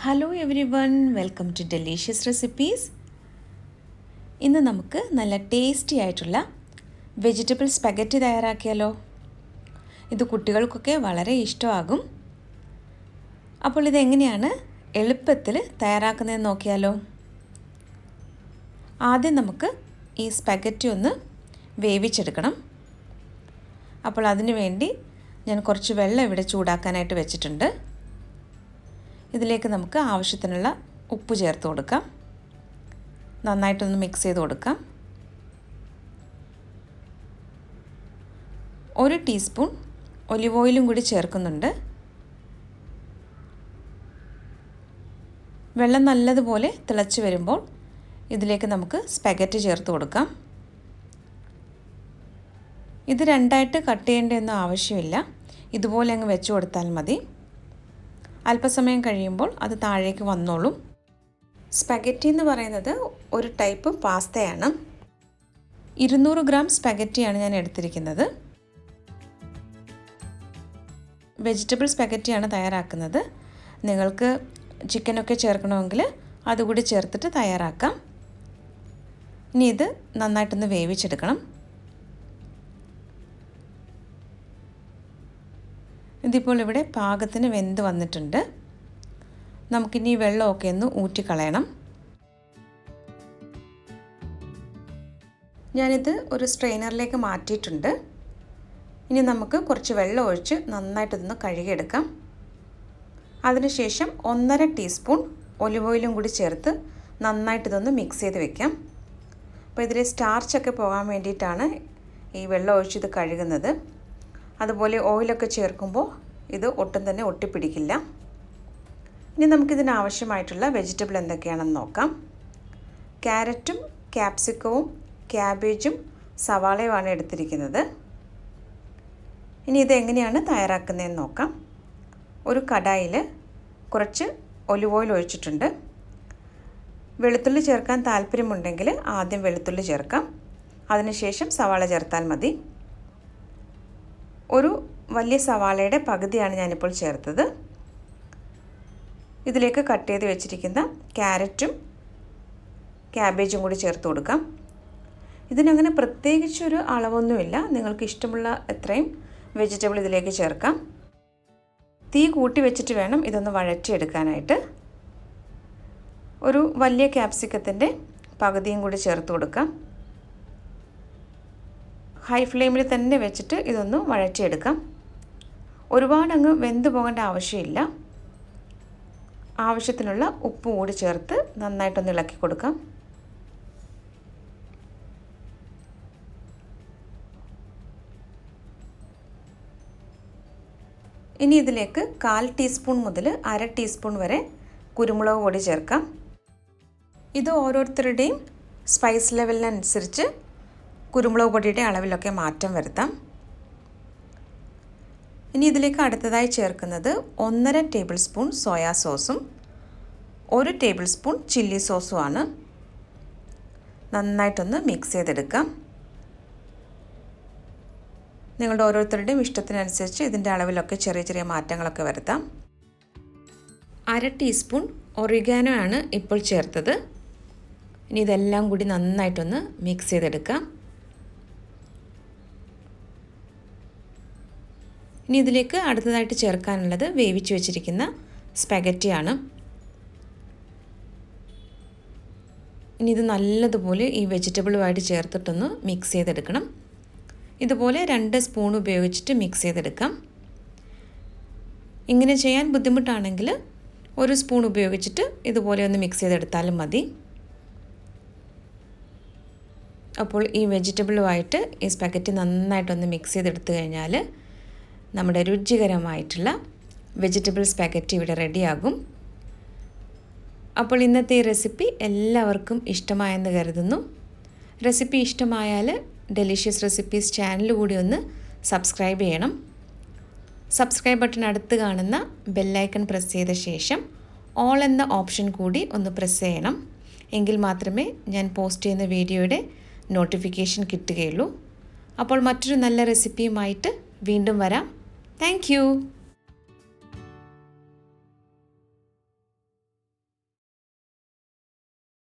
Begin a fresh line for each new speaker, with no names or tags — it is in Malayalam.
Hello everyone, welcome to delicious recipes. ഇന്ന് നമുക്ക് നല്ല ടേസ്റ്റി ആയിട്ടുള്ള വെജിറ്റബിൾ സ്പെഗറ്റി തയ്യാറാക്കിയാലോ. ഇത് കുട്ടികൾക്കൊക്കെ വളരെ ഇഷ്ടമാകും. അപ്പോൾ ഇതെങ്ങനെയാണ് എളുപ്പത്തിൽ തയ്യാറാക്കുന്നതെന്ന് നോക്കിയാലോ. ആദ്യം നമുക്ക് ഈ സ്പെഗറ്റി ഒന്ന് വേവിച്ചെടുക്കണം. അപ്പോൾ അതിനു വേണ്ടി ഞാൻ കുറച്ച് വെള്ളം ഇവിടെ ചൂടാക്കാനായിട്ട് വെച്ചിട്ടുണ്ട്. ഇതിലേക്ക് നമുക്ക് ആവശ്യത്തിനുള്ള ഉപ്പ് ചേർത്ത് കൊടുക്കാം. നന്നായിട്ടൊന്ന് മിക്സ് ചെയ്ത് കൊടുക്കാം. 1 ടീസ്പൂൺ ഒലിവ് ഓയിലും കൂടി ചേർക്കുന്നുണ്ട്. വെള്ളം നല്ലതുപോലെ തിളച്ച് വരുമ്പോൾ ഇതിലേക്ക് നമുക്ക് സ്പെഗറ്റി ചേർത്ത് കൊടുക്കാം. ഇത് രണ്ടായിട്ട് കട്ട് ചെയ്യേണ്ടതൊന്നും ആവശ്യമില്ല. ഇതുപോലെ അങ്ങ് വെച്ച് കൊടുത്താൽ മതി. അല്പസമയം കഴിയുമ്പോൾ അത് താഴേക്ക് വന്നോളും. സ്പെഗറ്റി എന്ന് പറയുന്നത് ഒരു ടൈപ്പ് പാസ്തയാണ്. 200 ഗ്രാം സ്പെഗറ്റിയാണ് ഞാൻ എടുത്തിരിക്കുന്നത്. വെജിറ്റബിൾ സ്പെഗറ്റിയാണ് തയ്യാറാക്കുന്നത്. നിങ്ങൾക്ക് ചിക്കനൊക്കെ ചേർക്കണമെങ്കിൽ അതുകൂടി ചേർത്തിട്ട് തയ്യാറാക്കാം. ഇനി ഇത് നന്നായിട്ടൊന്ന് വേവിച്ചെടുക്കണം. ഇതിപ്പോൾ ഇവിടെ പാകത്തിന് വെന്ത് വന്നിട്ടുണ്ട്. നമുക്കിനി വെള്ളമൊക്കെ ഒന്ന് ഊറ്റിക്കളയണം. ഞാനിത് ഒരു സ്ട്രെയിനറിലേക്ക് മാറ്റിയിട്ടുണ്ട്. ഇനി നമുക്ക് കുറച്ച് വെള്ളം ഒഴിച്ച് നന്നായിട്ടൊന്ന് കഴുകിയെടുക്കാം. അതിനുശേഷം 1.5 ടീസ്പൂൺ ഒലിവ് ഓയിലും കൂടി ചേർത്ത് നന്നായിട്ടിതൊന്ന് മിക്സ് ചെയ്ത് വെക്കാം. അപ്പോൾ ഇതിലെ സ്റ്റാർച്ചൊക്കെ പോകാൻ വേണ്ടിയിട്ടാണ് ഈ വെള്ളം ഒഴിച്ചിത് കഴുകുന്നത്. അതുപോലെ ഓയിലൊക്കെ ചേർക്കുമ്പോൾ ഇത് ഒട്ടും തന്നെ ഒട്ടിപ്പിടിക്കില്ല. ഇനി നമുക്കിതിന് ആവശ്യമായിട്ടുള്ള വെജിറ്റബിൾ എന്തൊക്കെയാണെന്ന് നോക്കാം. ക്യാരറ്റും ക്യാപ്സിക്കവും ക്യാബേജും സവാളയുമാണ് എടുത്തിരിക്കുന്നത്. ഇനി ഇതെങ്ങനെയാണ് തയ്യാറാക്കുന്നതെന്ന് നോക്കാം. ഒരു കടായിൽ കുറച്ച് ഒലിവ് ഓയിൽ ഒഴിച്ചിട്ടുണ്ട്. വെളുത്തുള്ളി ചേർക്കാൻ താല്പര്യമുണ്ടെങ്കിൽ ആദ്യം വെളുത്തുള്ളി ചേർക്കാം. അതിനുശേഷം സവാള ചേർത്താൽ മതി. ഒരു വലിയ സവാളയുടെ പകുതിയാണ് ഞാനിപ്പോൾ ചേർത്തത്. ഇതിലേക്ക് കട്ട് ചെയ്ത് വെച്ചിരിക്കുന്ന ക്യാരറ്റും ക്യാബേജും കൂടി ചേർത്ത് കൊടുക്കാം. ഇതിനങ്ങനെ പ്രത്യേകിച്ചൊരു അളവൊന്നുമില്ല. നിങ്ങൾക്ക് ഇഷ്ടമുള്ള എത്രയും വെജിറ്റബിൾ ഇതിലേക്ക് ചേർക്കാം. തീ കൂട്ടി വെച്ചിട്ട് വേണം ഇതൊന്ന് വഴറ്റിയെടുക്കാനായിട്ട്. ഒരു വലിയ ക്യാപ്സിക്കത്തിൻ്റെ പകുതിയും കൂടി ചേർത്ത് കൊടുക്കാം. ഹൈ ഫ്ലെയിമിൽ തന്നെ വെച്ചിട്ട് ഇതൊന്ന് വഴറ്റിയെടുക്കാം. ഒരുപാടങ്ങ് വെന്ത് പോകേണ്ട ആവശ്യമില്ല. ആവശ്യത്തിനുള്ള ഉപ്പ് കൂടി ചേർത്ത് നന്നായിട്ടൊന്ന് ഇളക്കി കൊടുക്കാം. ഇനി ഇതിലേക്ക് 1/4 ടീസ്പൂൺ മുതൽ 1/2 ടീസ്പൂൺ വരെ കുരുമുളക് പൊടി ചേർക്കാം. ഇത് ഓരോരുത്തരുടെയും സ്പൈസ് ലെവലിനനുസരിച്ച് കുരുമുളക് പൊടിയുടെ അളവിലൊക്കെ മാറ്റം വരുത്താം. ഇനി ഇതിലേക്ക് അടുത്തതായി ചേർക്കുന്നത് 1.5 ടേബിൾ സ്പൂൺ സോയാ സോസും 1 ടേബിൾ സ്പൂൺ ചില്ലി സോസുമാണ്. നന്നായിട്ടൊന്ന് മിക്സ് ചെയ്തെടുക്കാം. നിങ്ങളുടെ ഓരോരുത്തരുടെയും ഇഷ്ടത്തിനനുസരിച്ച് ഇതിൻ്റെ അളവിലൊക്കെ ചെറിയ ചെറിയ മാറ്റങ്ങളൊക്കെ വരുത്താം. 1/2 ടീസ്പൂൺ ഒറിഗാനോ ആണ് ഇപ്പോൾ ചേർത്തത്. ഇനി ഇതെല്ലാം കൂടി നന്നായിട്ടൊന്ന് മിക്സ് ചെയ്തെടുക്കാം. ഇനി ഇതിലേക്ക് അടുത്തതായിട്ട് ചേർക്കാനുള്ളത് വേവിച്ച് വെച്ചിരിക്കുന്ന സ്പെഗറ്റിയാണ്. ഇനി ഇത് നല്ലതുപോലെ ഈ വെജിറ്റബിളുമായിട്ട് ചേർത്തിട്ടൊന്ന് മിക്സ് ചെയ്തെടുക്കണം. ഇതുപോലെ 2 സ്പൂൺ ഉപയോഗിച്ചിട്ട് മിക്സ് ചെയ്തെടുക്കാം. ഇങ്ങനെ ചെയ്യാൻ ബുദ്ധിമുട്ടാണെങ്കിൽ 1 സ്പൂൺ ഉപയോഗിച്ചിട്ട് ഇതുപോലെ ഒന്ന് മിക്സ് ചെയ്തെടുത്താലും മതി. അപ്പോൾ ഈ വെജിറ്റബിളുമായിട്ട് ഈ സ്പെഗറ്റി നന്നായിട്ടൊന്ന് മിക്സ് ചെയ്തെടുത്തു കഴിഞ്ഞാൽ നമ്മുടെ രുചികരമായിട്ടുള്ള വെജിറ്റബിൾ സ്പെഗറ്റി ഇവിടെ റെഡിയാകും. അപ്പോൾ ഇന്നത്തെ ഈ റെസിപ്പി എല്ലാവർക്കും ഇഷ്ടമായെന്ന് കരുതുന്നു. റെസിപ്പി ഇഷ്ടമായാൽ ഡെലീഷ്യസ് റെസിപ്പീസ് ചാനൽ കൂടി ഒന്ന് സബ്സ്ക്രൈബ് ചെയ്യണം. സബ്സ്ക്രൈബ് ബട്ടൺ അടുത്ത് കാണുന്ന ബെല്ലൈക്കൺ പ്രസ് ചെയ്ത ശേഷം ഓൾ എന്ന ഓപ്ഷൻ കൂടി ഒന്ന് പ്രസ് ചെയ്യണം. എങ്കിൽ മാത്രമേ ഞാൻ പോസ്റ്റ് ചെയ്യുന്ന വീഡിയോയുടെ നോട്ടിഫിക്കേഷൻ കിട്ടുകയുള്ളൂ. അപ്പോൾ മറ്റൊരു നല്ല റെസിപ്പിയുമായിട്ട് വീണ്ടും വരാം. Thank you.